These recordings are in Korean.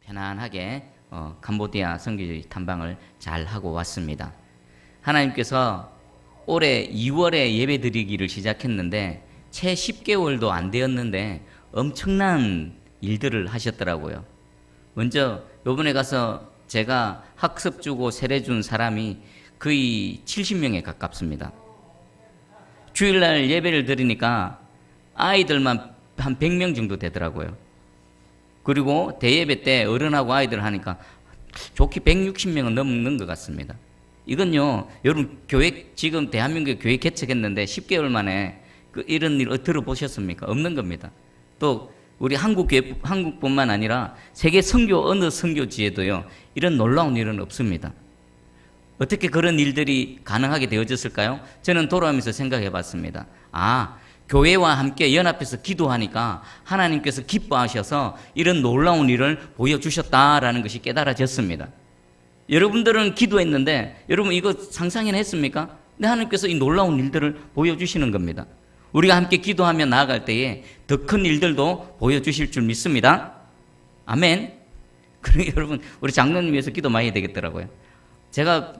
편안하게 캄보디아 선교지 탐방을 잘 하고 왔습니다. 하나님께서 올해 2월에 예배 드리기를 시작했는데 채 10개월도 안 되었는데 엄청난 일들을 하셨더라고요. 먼저 요번에 가서 제가 학습 주고 세례 준 사람이 거의 70명에 가깝습니다. 주일날 예배를 드리니까 아이들만 한 100명 정도 되더라고요. 그리고 대예배 때 어른하고 아이들 하니까 좋게 160명은 넘는 것 같습니다. 이건요, 여러분 교회 지금 대한민국 교회 개척했는데 10개월 만에 이런 일 들어보셨습니까? 없는 겁니다. 또 우리 한국뿐만 아니라 세계 선교 어느 선교지에도요 이런 놀라운 일은 없습니다. 어떻게 그런 일들이 가능하게 되어졌을까요? 저는 돌아오면서 생각해 봤습니다. 교회와 함께 연합해서 기도하니까 하나님께서 기뻐하셔서 이런 놀라운 일을 보여주셨다라는 것이 깨달아졌습니다. 여러분들은 기도했는데 여러분 이거 상상이나 했습니까? 근데 하나님께서 이 놀라운 일들을 보여주시는 겁니다. 우리가 함께 기도하며 나아갈 때에 더 큰 일들도 보여주실 줄 믿습니다. 아멘. 그러니 여러분 우리 장로님 위해서 기도 많이 해야 되겠더라고요. 제가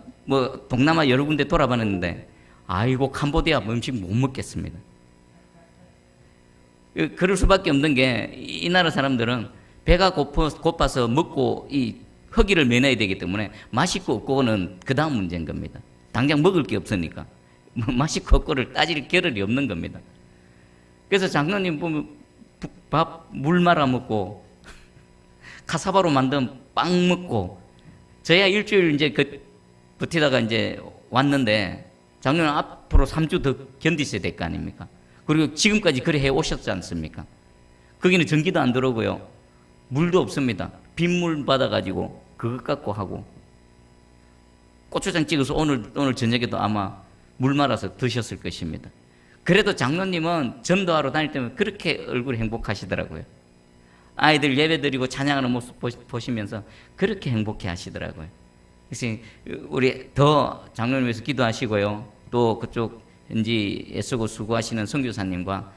동남아 여러 군데 돌아봤는데 캄보디아 음식 못 먹겠습니다. 그럴 수밖에 없는 게 이 나라 사람들은 배가 고파서 먹고 이 허기를 면해야 되기 때문에 맛있고 없고는 그 다음 문제인 겁니다. 당장 먹을 게 없으니까 맛있고 없고를 따질 겨를이 없는 겁니다. 그래서 장로님 보면 물 말아 먹고 카사바로 만든 빵 먹고 저야 일주일 이제 버티다가 이제 왔는데 장로님 앞으로 3주 더 견디셔야 될 거 아닙니까? 그리고 지금까지 그래 해 오셨지 않습니까? 거기는 전기도 안 들어오고요. 물도 없습니다. 빗물 받아가지고 그것 갖고 하고 고추장 찍어서 오늘 저녁에도 아마 물 말아서 드셨을 것입니다. 그래도 장로님은 전도하러 다닐 때면 그렇게 얼굴이 행복하시더라고요. 아이들 예배 드리고 찬양하는 모습 보시면서 그렇게 행복해 하시더라고요. 그래서 우리 더 장로님 위해서 기도하시고요. 또 그쪽 현지 애쓰고 수고하시는 선교사님과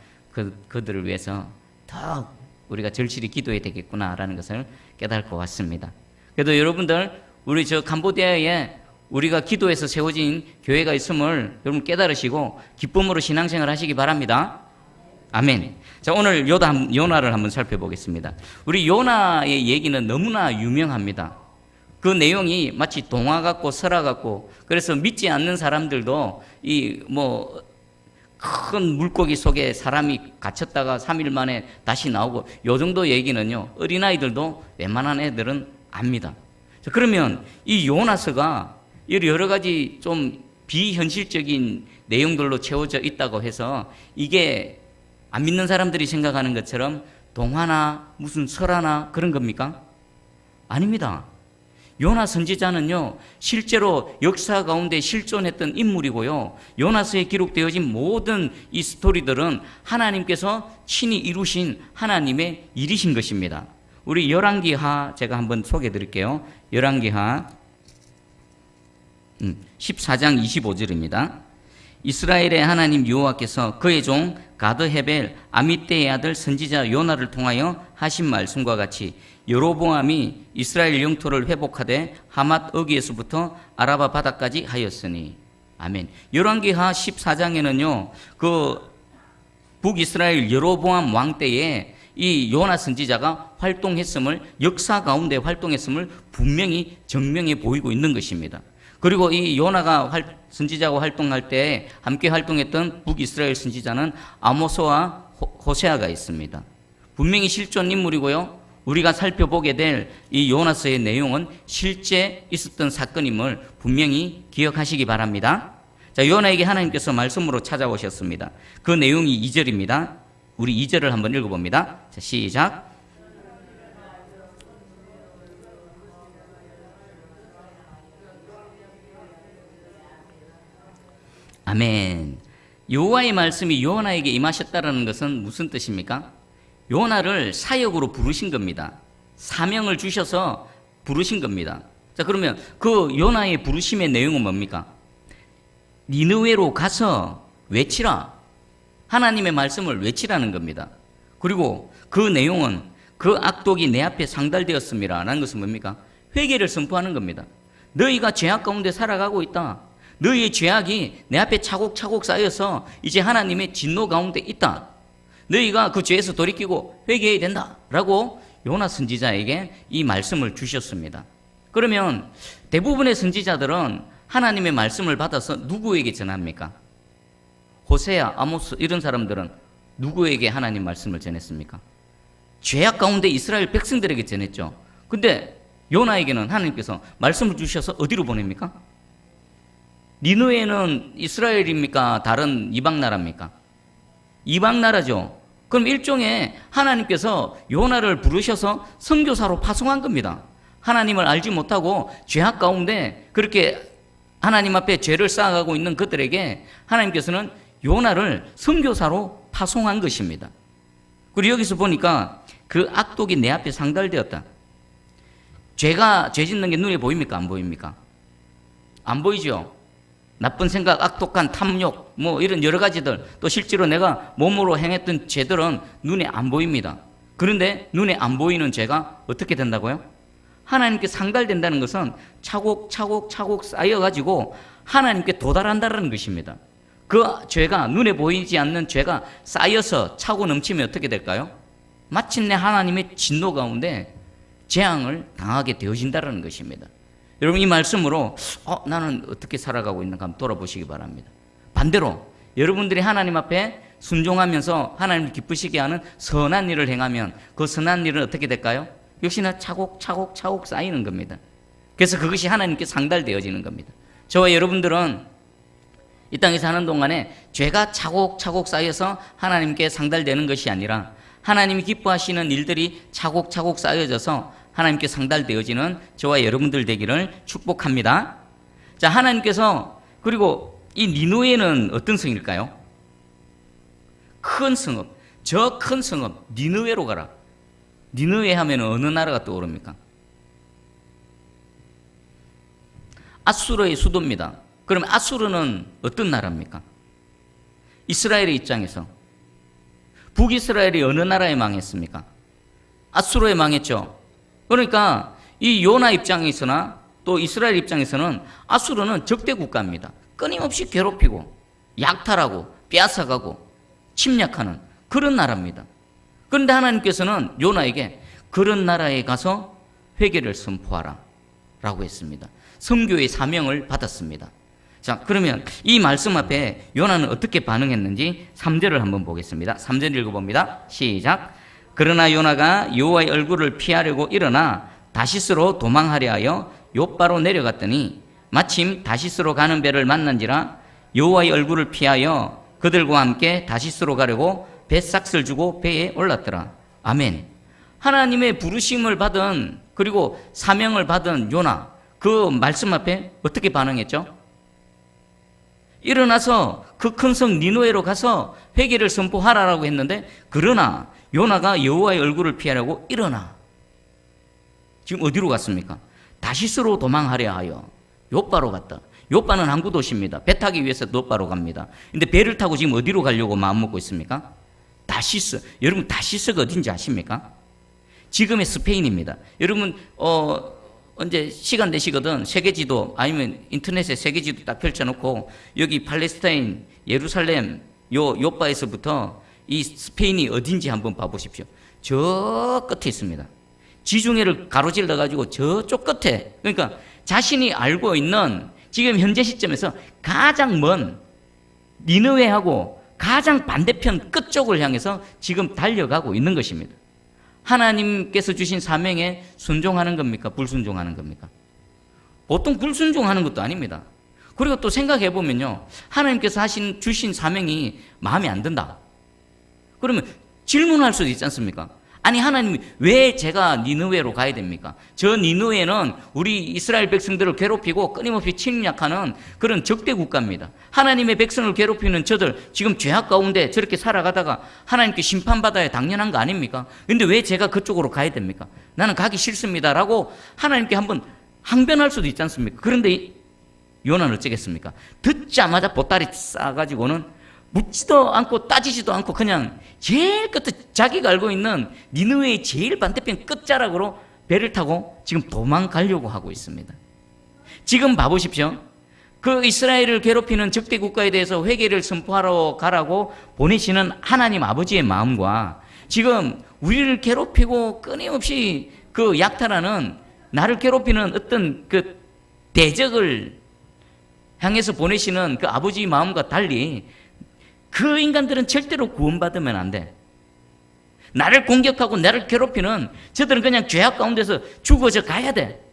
그들을 위해서 더 우리가 절실히 기도해야 되겠구나라는 것을 깨달고 왔습니다. 그래도 여러분들 우리 저 캄보디아에 우리가 기도해서 세워진 교회가 있음을 여러분 깨달으시고 기쁨으로 신앙생활 하시기 바랍니다. 아멘. 자, 오늘 요나를 한번 살펴보겠습니다. 우리 요나의 얘기는 너무나 유명합니다. 그 내용이 마치 동화 같고 설화 같고 그래서 믿지 않는 사람들도 큰 물고기 속에 사람이 갇혔다가 3일 만에 다시 나오고 요 정도 얘기는요 어린아이들도 웬만한 애들은 압니다. 자, 그러면 이 요나서가 여러 가지 좀 비현실적인 내용들로 채워져 있다고 해서 이게 안 믿는 사람들이 생각하는 것처럼 동화나 무슨 설화나 그런 겁니까? 아닙니다. 요나 선지자는요 실제로 역사 가운데 실존했던 인물이고요. 요나서에 기록되어진 모든 이 스토리들은 하나님께서 친히 이루신 하나님의 일이신 것입니다. 우리 열왕기하 제가 한번 소개해 드릴게요. 열왕기하 14장 25절입니다. 이스라엘의 하나님 여호와께서 그의 종 가드헤벨 아미떼의 아들 선지자 요나를 통하여 하신 말씀과 같이 여로보암이 이스라엘 영토를 회복하되 하맛 어귀에서부터 아라바 바다까지 하였으니. 아멘. 열왕기하 14장에는요 그 북이스라엘 여로보암 왕 때에 이 요나 선지자가 활동했음을 역사 가운데 활동했음을 분명히 증명해 보이고 있는 것입니다. 그리고 이 요나가 선지자가 활동할 때 함께 활동했던 북이스라엘 선지자는 아모스와 호세아가 있습니다. 분명히 실존 인물이고요. 우리가 살펴보게 될 이 요나서의 내용은 실제 있었던 사건임을 분명히 기억하시기 바랍니다. 자, 요나에게 하나님께서 말씀으로 찾아오셨습니다. 그 내용이 2절입니다. 우리 2절을 한번 읽어봅니다. 자, 시작. 아멘. 여호와의 말씀이 요나에게 임하셨다라는 것은 무슨 뜻입니까? 요나를 사역으로 부르신 겁니다. 사명을 주셔서 부르신 겁니다. 자, 그러면 그 요나의 부르심의 내용은 뭡니까? 니느웨로 가서 외치라. 하나님의 말씀을 외치라는 겁니다. 그리고 그 내용은 그 악독이 내 앞에 상달되었습니다 라는 것은 뭡니까? 회개를 선포하는 겁니다. 너희가 죄악 가운데 살아가고 있다. 너희의 죄악이 내 앞에 차곡차곡 쌓여서 이제 하나님의 진노 가운데 있다. 너희가 그 죄에서 돌이키고 회개해야 된다 라고 요나 선지자에게 이 말씀을 주셨습니다. 그러면 대부분의 선지자들은 하나님의 말씀을 받아서 누구에게 전합니까? 호세아, 아모스 이런 사람들은 누구에게 하나님 말씀을 전했습니까? 죄악 가운데 이스라엘 백성들에게 전했죠. 근데 요나에게는 하나님께서 말씀을 주셔서 어디로 보냅니까? 니느웨는 이스라엘입니까? 다른 이방 나라입니까? 이방 나라죠. 그럼 일종의 하나님께서 요나를 부르셔서 선교사로 파송한 겁니다. 하나님을 알지 못하고 죄악 가운데 그렇게 하나님 앞에 죄를 쌓아가고 있는 그들에게 하나님께서는 요나를 선교사로 파송한 것입니다. 그리고 여기서 보니까 그 악독이 내 앞에 상달되었다. 죄 짓는 게 눈에 보입니까? 안 보입니까? 안 보이죠? 나쁜 생각, 악독한 탐욕, 뭐 이런 여러 가지들, 또 실제로 내가 몸으로 행했던 죄들은 눈에 안 보입니다. 그런데 눈에 안 보이는 죄가 어떻게 된다고요? 하나님께 상달된다는 것은 차곡차곡 쌓여가지고 하나님께 도달한다는 것입니다. 그 죄가, 눈에 보이지 않는 죄가 쌓여서 차고 넘치면 어떻게 될까요? 마침내 하나님의 진노 가운데 재앙을 당하게 되어진다는 것입니다. 여러분, 이 말씀으로 나는 어떻게 살아가고 있는가 한번 돌아보시기 바랍니다. 반대로 여러분들이 하나님 앞에 순종하면서 하나님을 기쁘시게 하는 선한 일을 행하면 그 선한 일은 어떻게 될까요? 역시나 차곡차곡 쌓이는 겁니다. 그래서 그것이 하나님께 상달되어지는 겁니다. 저와 여러분들은 이 땅에 사는 동안에 죄가 차곡차곡 쌓여서 하나님께 상달되는 것이 아니라 하나님이 기뻐하시는 일들이 차곡차곡 쌓여져서 하나님께 상달되어지는 저와 여러분들 되기를 축복합니다. 자, 하나님께서, 그리고 이 니느웨는 어떤 성일까요? 큰 성읍. 저 큰 성읍 니느웨로 가라. 니느웨 하면 어느 나라가 떠오릅니까? 아수르의 수도입니다. 그럼 아수르는 어떤 나라입니까? 이스라엘의 입장에서 북이스라엘이 어느 나라에 망했습니까? 아수르에 망했죠. 그러니까 이 요나 입장에서나 또 이스라엘 입장에서는 아수르는 적대 국가입니다. 끊임없이 괴롭히고 약탈하고 빼앗아가고 침략하는 그런 나라입니다. 그런데 하나님께서는 요나에게 그런 나라에 가서 회개를 선포하라 라고 했습니다. 선교의 사명을 받았습니다. 자, 그러면 이 말씀 앞에 요나는 어떻게 반응했는지 3절을 한번 보겠습니다. 3절 읽어봅니다. 시작. 그러나 요나가 여호와의 얼굴을 피하려고 일어나 다시스로 도망하려 하여 욥바로 내려갔더니 마침 다시스로 가는 배를 만난지라 여호와의 얼굴을 피하여 그들과 함께 다시스로 가려고 뱃삭을 주고 배에 올랐더라. 아멘. 하나님의 부르심을 받은, 그리고 사명을 받은 요나, 그 말씀 앞에 어떻게 반응했죠? 일어나서 그 큰 성 니느웨로 가서 회개를 선포하라라고 했는데, 그러나 요나가 여호와의 얼굴을 피하려고 일어나. 지금 어디로 갔습니까? 다시스로 도망하려 하여 욥바로 갔다. 욥바는 항구 도시입니다. 배 타기 위해서 욥바로 갑니다. 근데 배를 타고 지금 어디로 가려고 마음먹고 있습니까? 다시스. 여러분, 다시스가 어딘지 아십니까? 지금의 스페인입니다. 여러분, 언제 시간 되시거든 세계지도 아니면 인터넷에 세계지도 딱 펼쳐놓고 여기 팔레스타인 예루살렘 요 욥바에서부터 이 스페인이 어딘지 한번 봐보십시오. 저 끝에 있습니다. 지중해를 가로질러 가지고 저쪽 끝에, 그러니까 자신이 알고 있는 지금 현재 시점에서 가장 먼 니느웨하고 가장 반대편 끝쪽을 향해서 지금 달려가고 있는 것입니다. 하나님께서 주신 사명에 순종하는 겁니까? 불순종하는 겁니까? 보통 불순종하는 것도 아닙니다. 그리고 또 생각해 보면요, 하나님께서 주신 사명이 마음에 안 든다. 그러면 질문할 수도 있지 않습니까? 아니, 하나님이 왜 제가 니느웨로 가야 됩니까? 저 니느웨는 우리 이스라엘 백성들을 괴롭히고 끊임없이 침략하는 그런 적대 국가입니다. 하나님의 백성을 괴롭히는 저들 지금 죄악 가운데 저렇게 살아가다가 하나님께 심판받아야 당연한 거 아닙니까? 근데 왜 제가 그쪽으로 가야 됩니까? 나는 가기 싫습니다라고 하나님께 한번 항변할 수도 있지 않습니까? 그런데 요나는 어쩌겠습니까? 듣자마자 보따리 싸가지고는 묻지도 않고 따지지도 않고 그냥 제일 끝에 자기가 알고 있는 니느웨의 제일 반대편 끝자락으로 배를 타고 지금 도망가려고 하고 있습니다. 지금 봐보십시오. 그 이스라엘을 괴롭히는 적대 국가에 대해서 회개를 선포하러 가라고 보내시는 하나님 아버지의 마음과 지금 우리를 괴롭히고 끊임없이 그 약탈하는 나를 괴롭히는 어떤 그 대적을 향해서 보내시는 그 아버지의 마음과 달리 그 인간들은 절대로 구원받으면 안 돼. 나를 공격하고 나를 괴롭히는 저들은 그냥 죄악 가운데서 죽어져 가야 돼.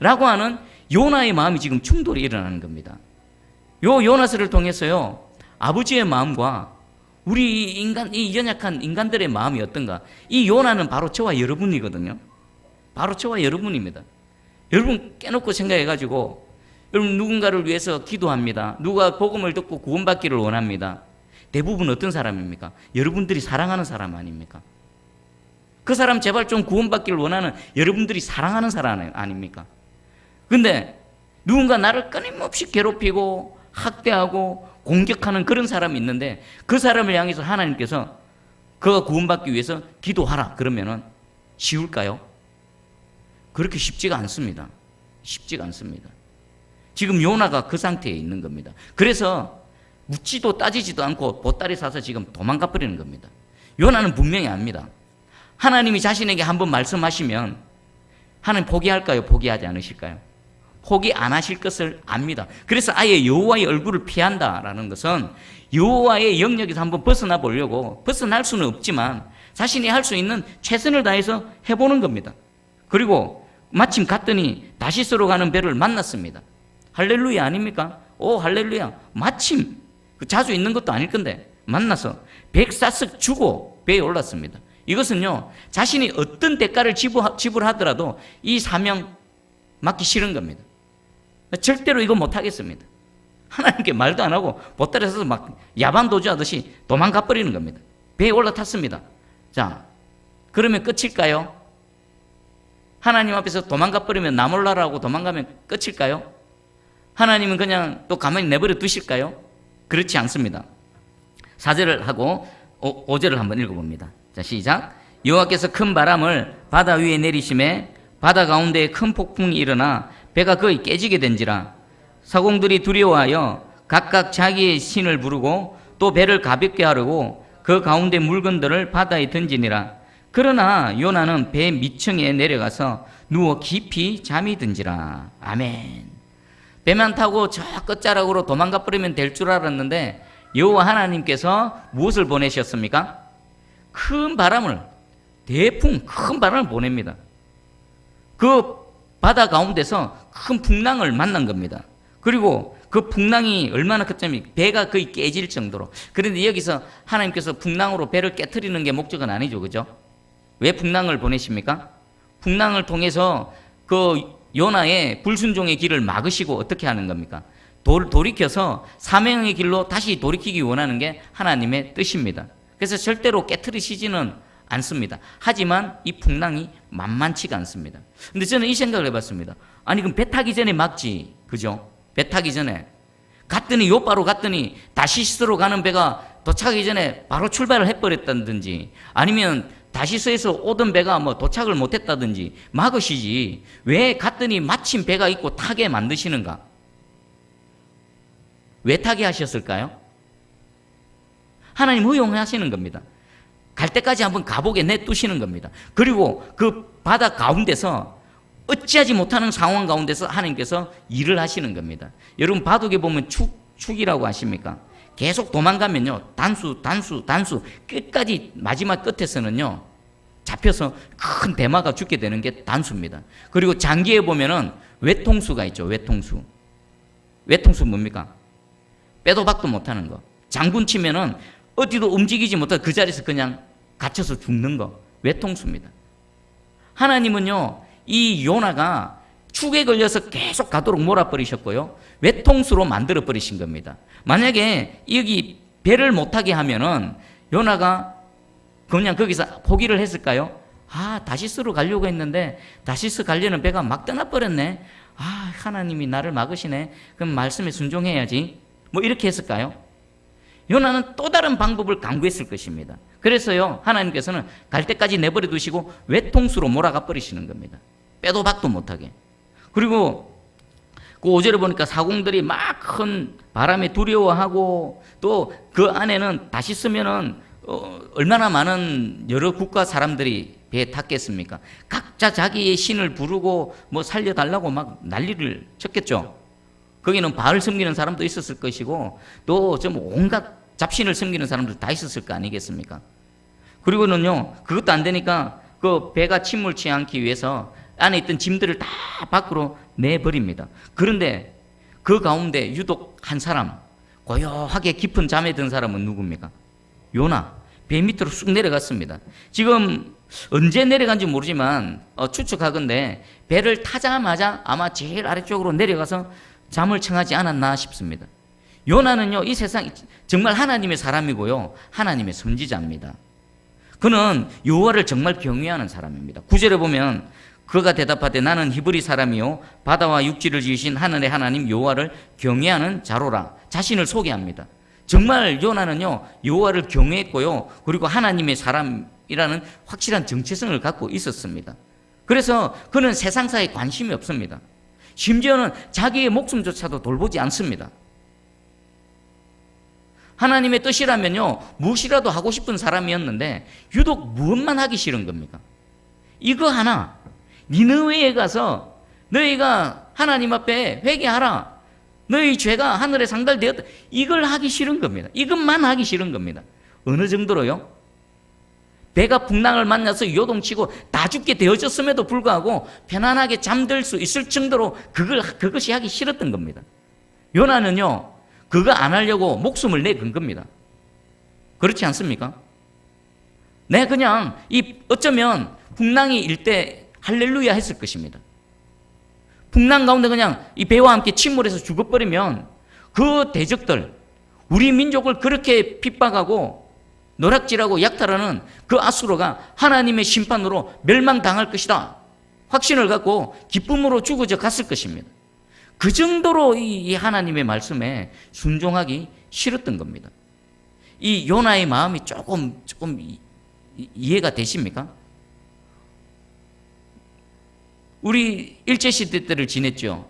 라고 하는 요나의 마음이 지금 충돌이 일어나는 겁니다. 요 요나스를 통해서요, 아버지의 마음과 우리 인간, 이 연약한 인간들의 마음이 어떤가? 이 요나는 바로 저와 여러분이거든요. 바로 저와 여러분입니다. 여러분 깨놓고 생각해가지고, 여러분 누군가를 위해서 기도합니다. 누가 복음을 듣고 구원받기를 원합니다. 대부분 어떤 사람입니까? 여러분들이 사랑하는 사람 아닙니까? 그 사람 제발 좀 구원받기를 원하는 여러분들이 사랑하는 사람 아닙니까? 근데 누군가 나를 끊임없이 괴롭히고 학대하고 공격하는 그런 사람이 있는데 그 사람을 향해서 하나님께서 그가 구원받기 위해서 기도하라 그러면은 쉬울까요? 그렇게 쉽지가 않습니다. 쉽지가 않습니다. 지금 요나가 그 상태에 있는 겁니다. 그래서 묻지도 따지지도 않고 보따리 사서 지금 도망가 버리는 겁니다. 요나는 분명히 압니다. 하나님이 자신에게 한번 말씀하시면 하나님 포기할까요? 포기하지 않으실까요? 포기 안 하실 것을 압니다. 그래서 아예 여호와의 얼굴을 피한다라는 것은 여호와의 영역에서 한번 벗어나 보려고, 벗어날 수는 없지만 자신이 할 수 있는 최선을 다해서 해보는 겁니다. 그리고 마침 갔더니 다시스로 가는 배를 만났습니다. 할렐루야 아닙니까? 오 할렐루야. 마침 자주 있는 것도 아닐 건데 만나서 백사석 주고 배에 올랐습니다. 이것은요, 자신이 어떤 대가를 지불하더라도 이 사명 맡기 싫은 겁니다. 절대로 이거 못하겠습니다. 하나님께 말도 안 하고 보따리 서서 막 야반도주하듯이 도망가 버리는 겁니다. 배에 올라탔습니다. 자, 그러면 끝일까요? 하나님 앞에서 도망가 버리면 나 몰라라고 도망가면 끝일까요? 하나님은 그냥 또 가만히 내버려 두실까요? 그렇지 않습니다. 4절을 하고 5절을 한번 읽어봅니다. 자, 시작. 여호와께서 큰 바람을 바다 위에 내리심에 바다 가운데에 큰 폭풍이 일어나 배가 거의 깨지게 된지라. 사공들이 두려워하여 각각 자기의 신을 부르고 또 배를 가볍게 하려고 그 가운데 물건들을 바다에 던지니라. 그러나 요나는 배 밑층에 내려가서 누워 깊이 잠이 든지라. 아멘. 배만 타고 저 끝자락으로 도망가 버리면 될 줄 알았는데 여호와 하나님께서 무엇을 보내셨습니까? 큰 바람을, 대풍, 큰 바람을 보냅니다. 그 바다 가운데서 큰 풍랑을 만난 겁니다. 그리고 그 풍랑이 얼마나 컸냐면 배가 거의 깨질 정도로. 그런데 여기서 하나님께서 풍랑으로 배를 깨트리는 게 목적은 아니죠, 그죠? 왜 풍랑을 보내십니까? 풍랑을 통해서 그 요나의 불순종의 길을 막으시고 어떻게 하는 겁니까? 돌이켜서 사명의 길로 다시 돌이키기 원하는 게 하나님의 뜻입니다. 그래서 절대로 깨트리시지는 않습니다. 하지만 이 풍랑이 만만치가 않습니다. 근데 저는 이 생각을 해봤습니다. 아니 그럼 배 타기 전에 막지, 그죠? 배 타기 전에 갔더니 요바로 갔더니 다시스로 가는 배가 도착하기 전에 바로 출발을 해버렸다든지 아니면 다시스에서 오던 배가 뭐 도착을 못했다든지 막으시지 왜 갔더니 마침 배가 있고 타게 만드시는가? 왜 타게 하셨을까요? 하나님 허용하시는 겁니다. 갈 때까지 한번 가보게 내두시는 겁니다. 그리고 그 바다 가운데서 어찌하지 못하는 상황 가운데서 하나님께서 일을 하시는 겁니다. 여러분 바둑에 보면 축이라고 하십니까? 계속 도망가면요 단수 끝까지 마지막 끝에서는요 잡혀서 큰 대마가 죽게 되는 게 단수입니다. 그리고 장기에 보면은 외통수가 있죠. 외통수 뭡니까? 빼도 박도 못하는 거. 장군 치면은 어디도 움직이지 못하고 그 자리에서 그냥 갇혀서 죽는 거. 외통수입니다. 하나님은요 이 요나가 축에 걸려서 계속 가도록 몰아버리셨고요 외통수로 만들어 버리신 겁니다. 만약에 여기 배를 못하게 하면은 요나가 그냥 거기서 포기를 했을까요? 아 다시스로 가려고 했는데 다시스 가려는 배가 막 떠나버렸네. 아 하나님이 나를 막으시네. 그럼 말씀에 순종해야지. 뭐 이렇게 했을까요? 요나는 또 다른 방법을 강구했을 것입니다. 그래서요, 하나님께서는 갈 때까지 내버려 두시고 외통수로 몰아가 버리시는 겁니다. 빼도 박도 못하게. 그리고 그 5절에 보니까 사공들이 막 큰 바람에 두려워하고 또 그 안에는 다시 쓰면은 얼마나 많은 여러 국가 사람들이 배에 탔겠습니까? 각자 자기의 신을 부르고 뭐 살려달라고 막 난리를 쳤겠죠. 거기는 바알 섬기는 사람도 있었을 것이고 또 좀 온갖 잡신을 섬기는 사람들 다 있었을 거 아니겠습니까? 그리고는요, 그것도 안 되니까 그 배가 침몰치 않기 위해서 안에 있던 짐들을 다 밖으로 내버립니다. 그런데 그 가운데 유독 한 사람, 고요하게 깊은 잠에 든 사람은 누굽니까? 요나. 배 밑으로 쑥 내려갔습니다. 지금 언제 내려간지 모르지만 추측하건대 배를 타자마자 아마 제일 아래쪽으로 내려가서 잠을 청하지 않았나 싶습니다. 요나는요, 이 세상 정말 하나님의 사람이고요, 하나님의 선지자입니다. 그는 여호와를 정말 경외하는 사람입니다. 9절에 보면 그가 대답하되 나는 히브리 사람이요 바다와 육지를 지으신 하늘의 하나님 여호와를 경외하는 자로라. 자신을 소개합니다. 정말 요나는요, 여호와를 경외했고요, 그리고 하나님의 사람이라는 확실한 정체성을 갖고 있었습니다. 그래서 그는 세상사에 관심이 없습니다. 심지어는 자기의 목숨조차도 돌보지 않습니다. 하나님의 뜻이라면요, 무엇이라도 하고 싶은 사람이었는데 유독 무엇만 하기 싫은 겁니까? 이거 하나, 니느웨에 가서 너희가 하나님 앞에 회개하라, 너희 죄가 하늘에 상달되었다, 이걸 하기 싫은 겁니다. 이것만 하기 싫은 겁니다. 어느 정도로요? 배가 풍랑을 만나서 요동치고 다 죽게 되어졌음에도 불구하고 편안하게 잠들 수 있을 정도로 그것이 하기 싫었던 겁니다. 요나는요, 그거 안 하려고 목숨을 내건 겁니다. 그렇지 않습니까? 내 그냥 어쩌면 풍랑이 일 때 할렐루야 했을 것입니다. 풍랑 가운데 그냥 이 배와 함께 침몰해서 죽어버리면 그 대적들, 우리 민족을 그렇게 핍박하고 노략질하고 약탈하는 그 아수르가 하나님의 심판으로 멸망당할 것이다 확신을 갖고 기쁨으로 죽어져 갔을 것입니다. 그 정도로 이 하나님의 말씀에 순종하기 싫었던 겁니다. 이 요나의 마음이 조금 이해가 되십니까? 우리 일제시대 때를 지냈죠.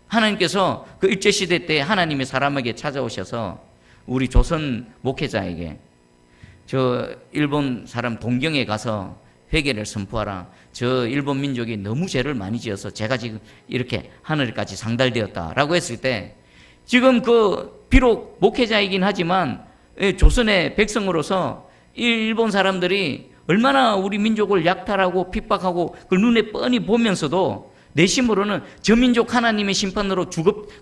하나님께서 그 일제시대 때 하나님의 사람에게 찾아오셔서 우리 조선 목회자에게 저 일본 사람 동경에 가서 회개를 선포하라. 저 일본 민족이 너무 죄를 많이 지어서 제가 지금 이렇게 하늘까지 상달되었다라고 했을 때 지금 비록 목회자이긴 하지만 조선의 백성으로서 일본 사람들이 얼마나 우리 민족을 약탈하고 핍박하고 그걸 눈에 뻔히 보면서도 내심으로는 저 민족 하나님의 심판으로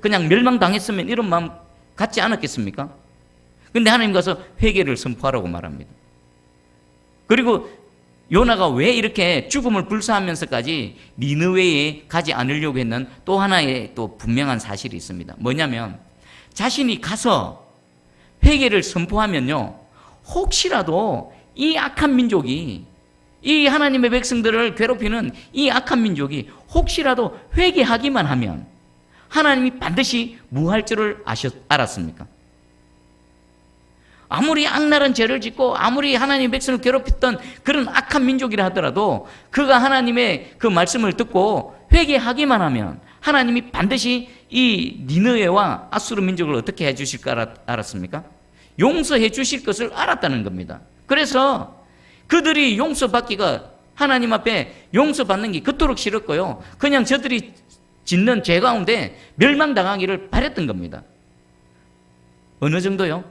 그냥 멸망당했으면 이런 마음 갖지 않았겠습니까? 근데 하나님 가서 회개를 선포하라고 말합니다. 그리고 요나가 왜 이렇게 죽음을 불사하면서까지 니느웨에 가지 않으려고 했는 또 하나의 또 분명한 사실이 있습니다. 뭐냐면 자신이 가서 회개를 선포하면요, 혹시라도 이 악한 민족이, 이 하나님의 백성들을 괴롭히는 이 악한 민족이 혹시라도 회개하기만 하면 하나님이 반드시 무할 줄을 알았습니까? 아무리 악랄한 죄를 짓고 아무리 하나님의 백성을 괴롭혔던 그런 악한 민족이라 하더라도 그가 하나님의 그 말씀을 듣고 회개하기만 하면 하나님이 반드시 이 니느웨와 아수르 민족을 어떻게 해주실까 알았습니까? 용서해 주실 것을 알았다는 겁니다. 그래서 그들이 용서받기가 하나님 앞에 용서받는 게 그토록 싫었고요, 그냥 저들이 짓는 죄 가운데 멸망당하기를 바랬던 겁니다. 어느 정도요?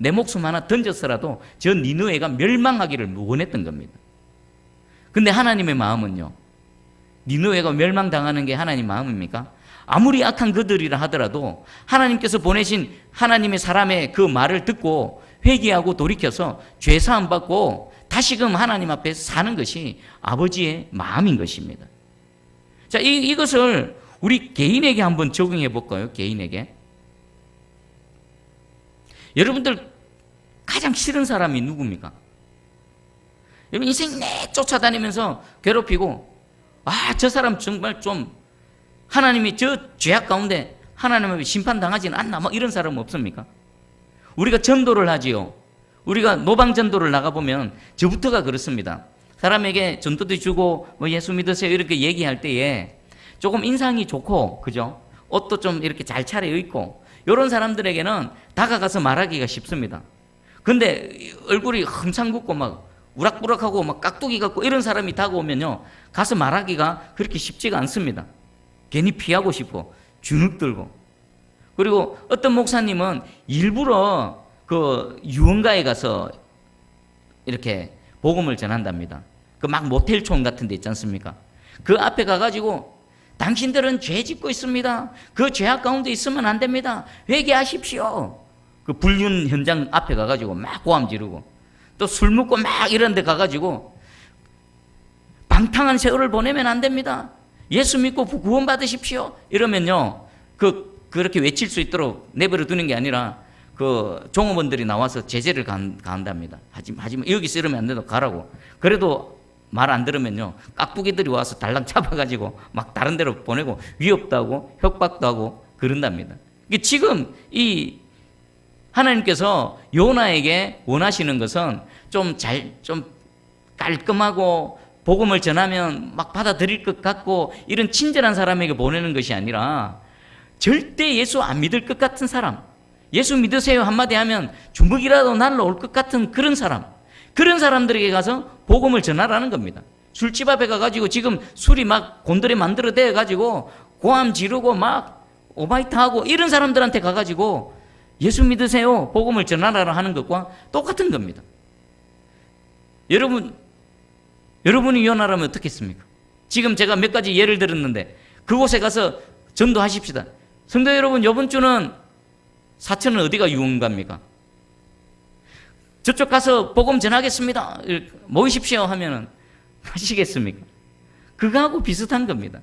내 목숨 하나 던졌어라도 저 니느웨가 멸망하기를 원했던 겁니다. 근데 하나님의 마음은요, 니느웨가 멸망당하는 게 하나님 마음입니까? 아무리 악한 그들이라 하더라도 하나님께서 보내신 하나님의 사람의 그 말을 듣고 회개하고 돌이켜서 죄사함 받고 다시금 하나님 앞에 사는 것이 아버지의 마음인 것입니다. 자, 이것을 우리 개인에게 한번 적용해 볼까요? 개인에게. 여러분들 가장 싫은 사람이 누굽니까? 여러분 인생 내 쫓아다니면서 괴롭히고, 저 사람 정말 좀 하나님이 저 죄악 가운데 하나님 앞에 심판당하지는 않나, 막 이런 사람 없습니까? 우리가 전도를 하지요. 우리가 노방 전도를 나가보면 저부터가 그렇습니다. 사람에게 전도도 주고 뭐 예수 믿으세요 이렇게 얘기할 때에 조금 인상이 좋고, 그죠? 옷도 좀 이렇게 잘 차려입고 이런 사람들에게는 다가가서 말하기가 쉽습니다. 근데 얼굴이 흠상궂고 막 우락부락하고 막 깍두기 같고 이런 사람이 다가오면요, 가서 말하기가 그렇게 쉽지가 않습니다. 괜히 피하고 싶고 주눅 들고. 그리고 어떤 목사님은 일부러 그 유흥가에 가서 이렇게 복음을 전한답니다. 그 막 모텔촌 같은 데 있지 않습니까? 그 앞에 가가지고 당신들은 죄 짓고 있습니다. 그 죄악 가운데 있으면 안 됩니다. 회개하십시오. 그 불륜 현장 앞에 가가지고 막 고함 지르고, 또 술 먹고 막 이런 데 가가지고 방탕한 세월을 보내면 안 됩니다. 예수 믿고 구원 받으십시오. 이러면요, 그렇게 외칠 수 있도록 내버려 두는 게 아니라 그 종업원들이 나와서 제재를 가한답니다. 하지마, 여기서 이러면 안 된다, 가라고. 그래도 말 안 들으면요, 깍두기들이 와서 달랑 잡아가지고 막 다른 데로 보내고 위협도 하고 협박도 하고 그런답니다. 지금 이 하나님께서 요나에게 원하시는 것은 좀 깔끔하고 복음을 전하면 막 받아들일 것 같고 이런 친절한 사람에게 보내는 것이 아니라 절대 예수 안 믿을 것 같은 사람, 예수 믿으세요 한마디 하면 주먹이라도 날라올 것 같은 그런 사람, 그런 사람들에게 가서 복음을 전하라는 겁니다. 술집 앞에 가가지고 지금 술이 막 곤드레 만들어대 가지고 고함 지르고 막 오바이트 하고 이런 사람들한테 가가지고 예수 믿으세요 복음을 전하라 하는 것과 똑같은 겁니다. 여러분이 요나라면 어떻겠습니까? 지금 제가 몇 가지 예를 들었는데 그곳에 가서 전도하십시다. 성도 여러분, 이번 주는 사천은 어디가 유흥가입니까? 저쪽 가서 복음 전하겠습니다. 모이십시오 하면은 하시겠습니까? 그거하고 비슷한 겁니다.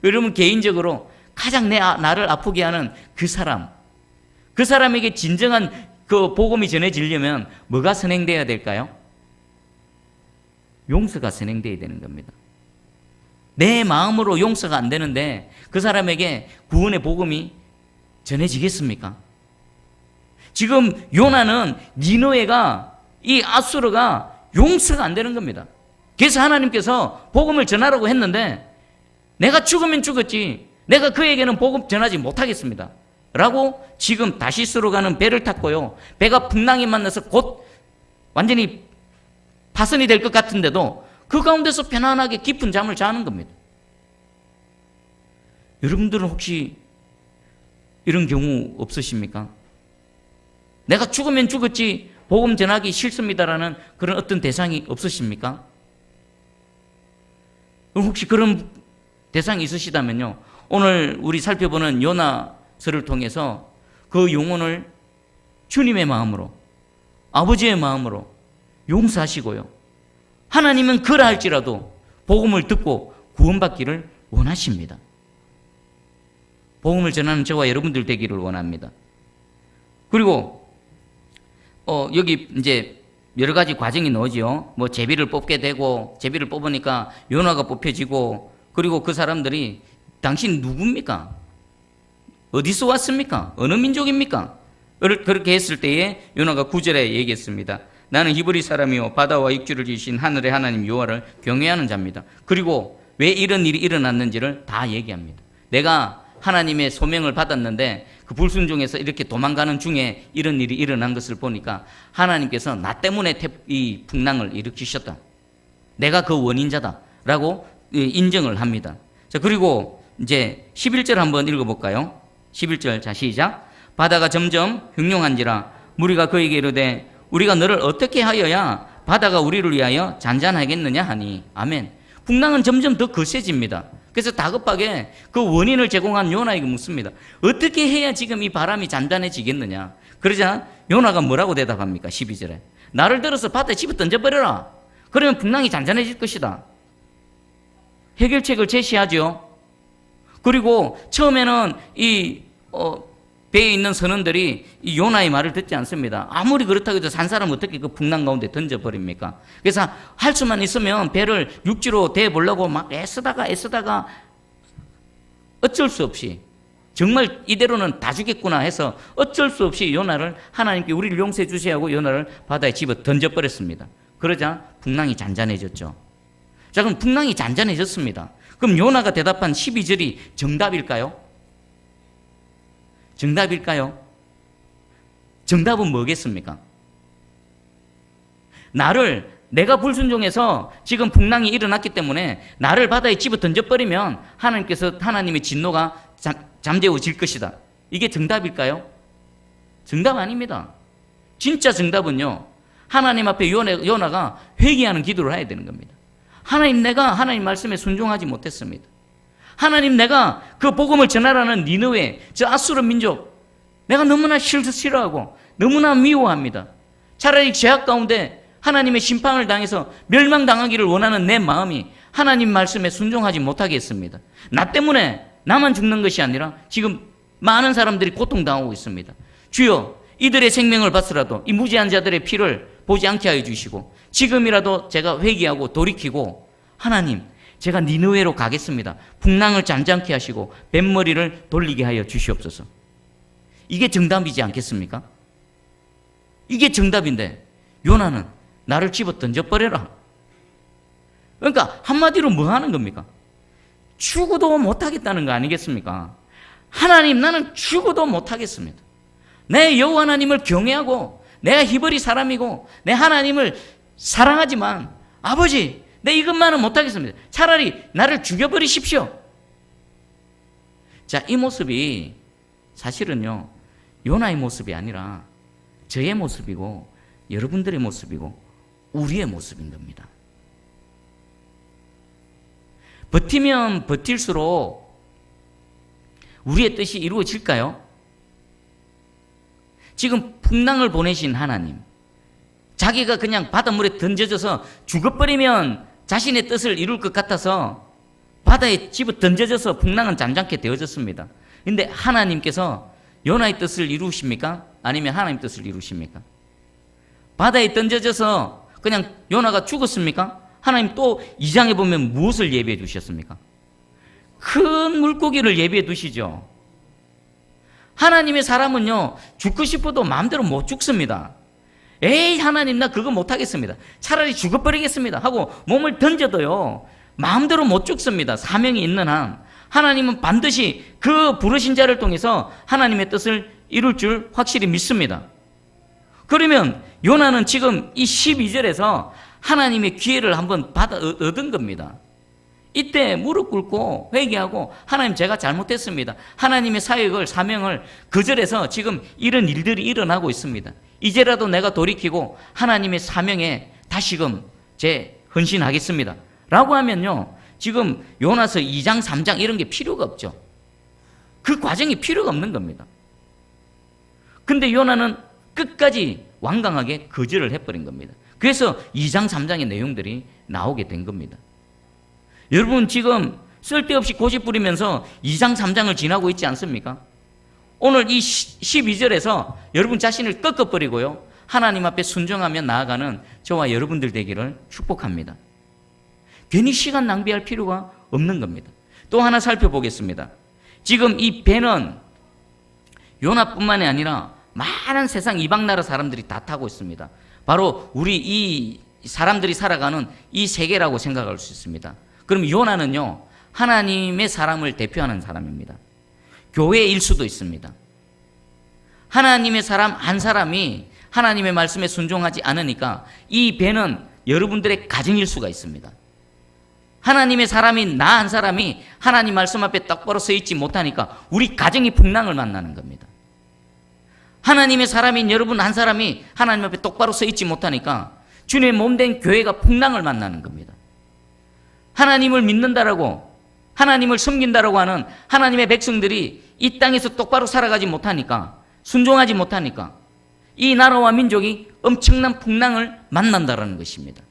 여러분, 개인적으로 가장 나를 아프게 하는 그 사람에게 진정한 그 복음이 전해지려면 뭐가 선행돼야 될까요? 용서가 선행돼야 되는 겁니다. 내 마음으로 용서가 안 되는데 그 사람에게 구원의 복음이 전해지겠습니까? 지금 요나는 니느웨가, 이 아수르가 용서가 안 되는 겁니다. 그래서 하나님께서 복음을 전하라고 했는데 내가 죽으면 죽었지 내가 그에게는 복음 전하지 못하겠습니다 라고 지금 다시스로 가는 배를 탔고요, 배가 풍랑이 만나서 곧 완전히 파손이 될 것 같은데도 그 가운데서 편안하게 깊은 잠을 자는 겁니다. 여러분들은 혹시 이런 경우 없으십니까? 내가 죽으면 죽었지 복음 전하기 싫습니다라는 그런 어떤 대상이 없으십니까? 혹시 그런 대상이 있으시다면요, 오늘 우리 살펴보는 요나서를 통해서 그 영혼을 주님의 마음으로, 아버지의 마음으로 용서하시고요, 하나님은 그라 할지라도 복음을 듣고 구원받기를 원하십니다. 복음을 전하는 저와 여러분들 되기를 원합니다. 그리고 여기 이제 여러 가지 과정이 나오죠. 뭐 제비를 뽑게 되고, 제비를 뽑으니까 요나가 뽑혀지고, 그리고 그 사람들이 당신 누굽니까? 어디서 왔습니까? 어느 민족입니까? 그렇게 했을 때에 요나가 9절에 얘기했습니다. 나는 히브리 사람이요 바다와 육지를 지으신 하늘의 하나님 여호와를 경외하는 자입니다. 그리고 왜 이런 일이 일어났는지를 다 얘기합니다. 내가 하나님의 소명을 받았는데 그 불순종에서 이렇게 도망가는 중에 이런 일이 일어난 것을 보니까 하나님께서 나 때문에 이 풍랑을 일으키셨다, 내가 그 원인자다라고 인정을 합니다. 자, 그리고 이제 11절 한번 읽어볼까요? 11절, 자 시작. 바다가 점점 흉흉한지라 무리가 그에게 이르되 우리가 너를 어떻게 하여야 바다가 우리를 위하여 잔잔하겠느냐 하니. 아멘. 풍랑은 점점 더 거세집니다. 그래서 다급하게 그 원인을 제공한 요나에게 묻습니다. 어떻게 해야 지금 이 바람이 잔잔해지겠느냐. 그러자 요나가 뭐라고 대답합니까? 12절에 나를 들어서 바다에 집어 던져버려라. 그러면 풍랑이 잔잔해질 것이다. 해결책을 제시하죠. 그리고 처음에는 이 배에 있는 선원들이 이 요나의 말을 듣지 않습니다. 아무리 그렇다고 해도 산 사람 어떻게 그 풍랑 가운데 던져버립니까? 그래서 할 수만 있으면 배를 육지로 대보려고 막 애쓰다가 어쩔 수 없이 정말 이대로는 다 죽겠구나 해서 어쩔 수 없이 요나를 하나님께 우리를 용서해 주셔야 하고 요나를 바다에 집어 던져버렸습니다. 그러자 풍랑이 잔잔해졌죠. 자, 그럼 풍랑이 잔잔해졌습니다. 그럼 요나가 대답한 12절이 정답일까요? 정답일까요? 정답은 뭐겠습니까? 내가 불순종해서 지금 풍랑이 일어났기 때문에 나를 바다에 집어 던져버리면 하나님의 진노가 잠재워질 것이다. 이게 정답일까요? 정답 아닙니다. 진짜 정답은요, 하나님 앞에 요나가 회개하는 기도를 해야 되는 겁니다. 하나님, 내가 하나님 말씀에 순종하지 못했습니다. 하나님, 내가 그 복음을 전하라는 니느웨, 저 아수르 민족, 내가 너무나 싫어하고 너무나 미워합니다. 차라리 죄악 가운데 하나님의 심판을 당해서 멸망당하기를 원하는 내 마음이 하나님 말씀에 순종하지 못하게 했습니다. 나 때문에 나만 죽는 것이 아니라 지금 많은 사람들이 고통당하고 있습니다. 주여, 이들의 생명을 받으라도 이 무지한 자들의 피를 보지 않게 하여 주시고, 지금이라도 제가 회개하고 돌이키고 하나님, 제가 니느웨로 가겠습니다. 풍랑을 잠잠케 하시고 뱃머리를 돌리게 하여 주시옵소서. 이게 정답이지 않겠습니까? 이게 정답인데 요나는 나를 집어 던져버려라. 그러니까 한마디로 뭐 하는 겁니까? 죽어도 못하겠다는 거 아니겠습니까? 하나님, 나는 죽어도 못하겠습니다. 내 여호와 하나님을 경외하고 내가 히브리 사람이고 내 하나님을 사랑하지만 아버지, 내 이것만은 못하겠습니다. 차라리 나를 죽여버리십시오. 자, 이 모습이 사실은요, 요나의 모습이 아니라 저의 모습이고 여러분들의 모습이고 우리의 모습인 겁니다. 버티면 버틸수록 우리의 뜻이 이루어질까요? 지금 풍랑을 보내신 하나님, 자기가 그냥 바닷물에 던져져서 죽어버리면 자신의 뜻을 이룰 것 같아서 바다에 집어 던져져서 풍랑은 잠잠케 되어졌습니다. 그런데 하나님께서 요나의 뜻을 이루십니까? 아니면 하나님 뜻을 이루십니까? 바다에 던져져서 그냥 요나가 죽었습니까? 하나님 또 2장에 보면 무엇을 예비해 두셨습니까? 큰 물고기를 예비해 두시죠. 하나님의 사람은요, 죽고 싶어도 마음대로 못 죽습니다. 에이, 하나님, 나 그거 못하겠습니다. 차라리 죽어버리겠습니다 하고 몸을 던져도요, 마음대로 못 죽습니다. 사명이 있는 한. 하나님은 반드시 그 부르신 자를 통해서 하나님의 뜻을 이룰 줄 확실히 믿습니다. 그러면 요나는 지금 이 12절에서 하나님의 기회를 한번 얻은 겁니다. 이때 무릎 꿇고 회개하고 하나님, 제가 잘못했습니다. 하나님의 사역을, 사명을 거절해서 지금 이런 일들이 일어나고 있습니다. 이제라도 내가 돌이키고 하나님의 사명에 다시금 헌신하겠습니다 라고 하면요, 지금 요나서 2장 3장 이런 게 필요가 없죠. 그 과정이 필요가 없는 겁니다. 근데 요나는 끝까지 완강하게 거절을 해버린 겁니다. 그래서 2장 3장의 내용들이 나오게 된 겁니다. 여러분, 지금 쓸데없이 고집 부리면서 2장 3장을 지나고 있지 않습니까? 오늘 이 12절에서 여러분 자신을 꺾어버리고요, 하나님 앞에 순종하며 나아가는 저와 여러분들 되기를 축복합니다. 괜히 시간 낭비할 필요가 없는 겁니다. 또 하나 살펴보겠습니다. 지금 이 배는 요나뿐만이 아니라 많은 세상 이방 나라 사람들이 다 타고 있습니다. 바로 우리 이 사람들이 살아가는 이 세계라고 생각할 수 있습니다. 그럼 요나는요, 하나님의 사람을 대표하는 사람입니다. 교회일 수도 있습니다. 하나님의 사람 한 사람이 하나님의 말씀에 순종하지 않으니까 이 배는 여러분들의 가정일 수가 있습니다. 하나님의 사람인 나 한 사람이 하나님 말씀 앞에 똑바로 서 있지 못하니까 우리 가정이 풍랑을 만나는 겁니다. 하나님의 사람인 여러분 한 사람이 하나님 앞에 똑바로 서 있지 못하니까 주님의 몸된 교회가 풍랑을 만나는 겁니다. 하나님을 믿는다라고, 하나님을 섬긴다라고 하는 하나님의 백성들이 이 땅에서 똑바로 살아가지 못하니까, 순종하지 못하니까 이 나라와 민족이 엄청난 풍랑을 만난다라는 것입니다.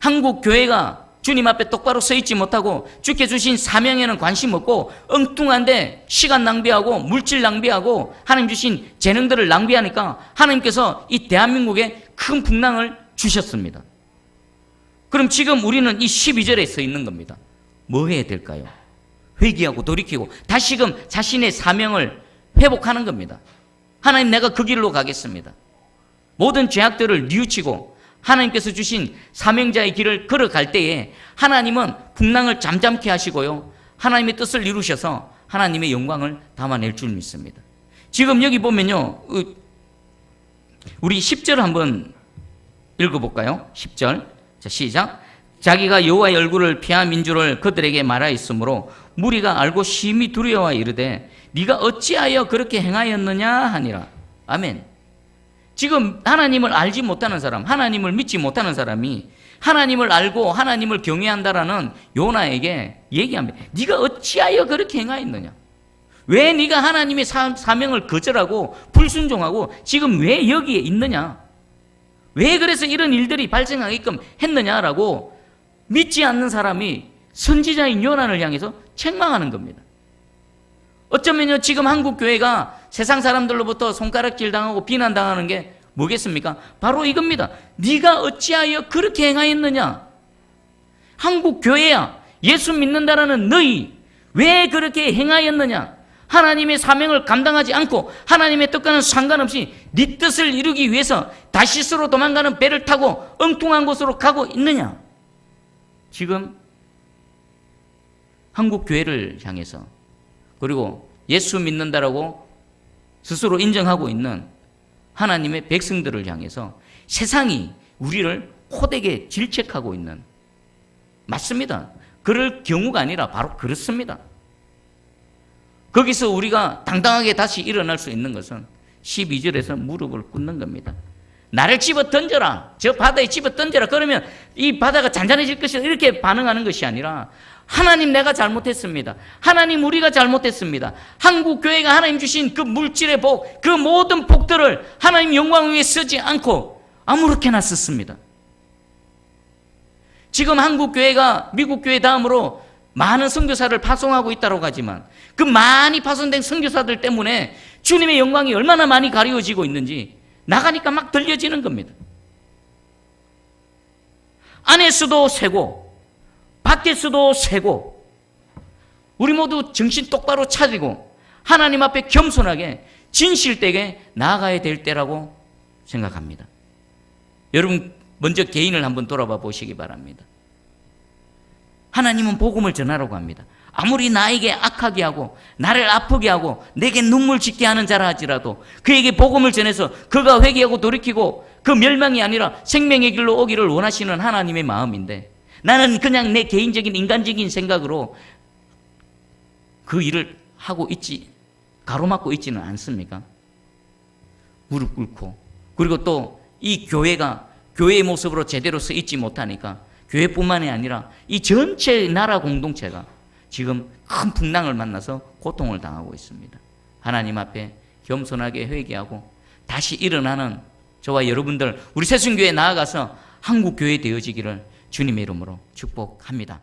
한국 교회가 주님 앞에 똑바로 서 있지 못하고 주께 주신 사명에는 관심 없고 엉뚱한데 시간 낭비하고 물질 낭비하고 하나님 주신 재능들을 낭비하니까 하나님께서 이 대한민국에 큰 풍랑을 주셨습니다. 그럼 지금 우리는 이 12절에 서 있는 겁니다. 뭐 해야 될까요? 회개하고 돌이키고 다시금 자신의 사명을 회복하는 겁니다. 하나님, 내가 그 길로 가겠습니다. 모든 죄악들을 뉘우치고 하나님께서 주신 사명자의 길을 걸어갈 때에 하나님은 풍랑을 잠잠케 하시고요, 하나님의 뜻을 이루셔서 하나님의 영광을 담아낼 줄 믿습니다. 지금 여기 보면요, 우리 10절 한번 읽어볼까요? 10절. 자, 시작. 자기가 여호와의 얼굴을 피한 민주를 그들에게 말하였으므로 무리가 알고 심히 두려워 이르되 네가 어찌하여 그렇게 행하였느냐 하니라. 아멘. 지금 하나님을 알지 못하는 사람, 하나님을 믿지 못하는 사람이 하나님을 알고 하나님을 경외한다라는 요나에게 얘기합니다. 네가 어찌하여 그렇게 행하였느냐? 왜 네가 하나님의 사명을 거절하고 불순종하고 지금 왜 여기에 있느냐? 왜 그래서 이런 일들이 발생하게끔 했느냐라고 믿지 않는 사람이 선지자인 요나를 향해서 책망하는 겁니다. 어쩌면요, 지금 한국 교회가 세상 사람들로부터 손가락질 당하고 비난당하는 게 뭐겠습니까? 바로 이겁니다. 네가 어찌하여 그렇게 행하였느냐? 한국 교회야, 예수 믿는다라는 너희 왜 그렇게 행하였느냐? 하나님의 사명을 감당하지 않고 하나님의 뜻과는 상관없이 네 뜻을 이루기 위해서 다시스로 도망가는 배를 타고 엉뚱한 곳으로 가고 있느냐? 지금 한국 교회를 향해서, 그리고 예수 믿는다라고 스스로 인정하고 있는 하나님의 백성들을 향해서 세상이 우리를 호되게 질책하고 있는, 맞습니다. 그럴 경우가 아니라 바로 그렇습니다. 거기서 우리가 당당하게 다시 일어날 수 있는 것은 12절에서 무릎을 꿇는 겁니다. 나를 집어 던져라, 저 바다에 집어 던져라, 그러면 이 바다가 잔잔해질 것이다, 이렇게 반응하는 것이 아니라 하나님, 내가 잘못했습니다. 하나님, 우리가 잘못했습니다. 한국 교회가 하나님 주신 그 물질의 복, 그 모든 복들을 하나님 영광 위에 쓰지 않고 아무렇게나 썼습니다. 지금 한국 교회가 미국 교회 다음으로 많은 선교사를 파송하고 있다고 하지만 그 많이 파송된 선교사들 때문에 주님의 영광이 얼마나 많이 가려지고 있는지 나가니까 막 들려지는 겁니다. 안에서도 세고 밖에서도 세고, 우리 모두 정신 똑바로 차리고 하나님 앞에 겸손하게 진실되게 나아가야 될 때라고 생각합니다. 여러분, 먼저 개인을 한번 돌아봐 보시기 바랍니다. 하나님은 복음을 전하라고 합니다. 아무리 나에게 악하게 하고 나를 아프게 하고 내게 눈물 짓게 하는 자라 할지라도 그에게 복음을 전해서 그가 회개하고 돌이키고 그 멸망이 아니라 생명의 길로 오기를 원하시는 하나님의 마음인데, 나는 그냥 내 개인적인 인간적인 생각으로 그 일을 하고 있지, 가로막고 있지는 않습니까? 무릎 꿇고, 그리고 또 이 교회가 교회의 모습으로 제대로 서 있지 못하니까 교회뿐만이 아니라 이 전체 나라 공동체가 지금 큰 풍랑을 만나서 고통을 당하고 있습니다. 하나님 앞에 겸손하게 회개하고 다시 일어나는 저와 여러분들, 우리 새순교회에 나아가서 한국교회 되어지기를 주님의 이름으로 축복합니다.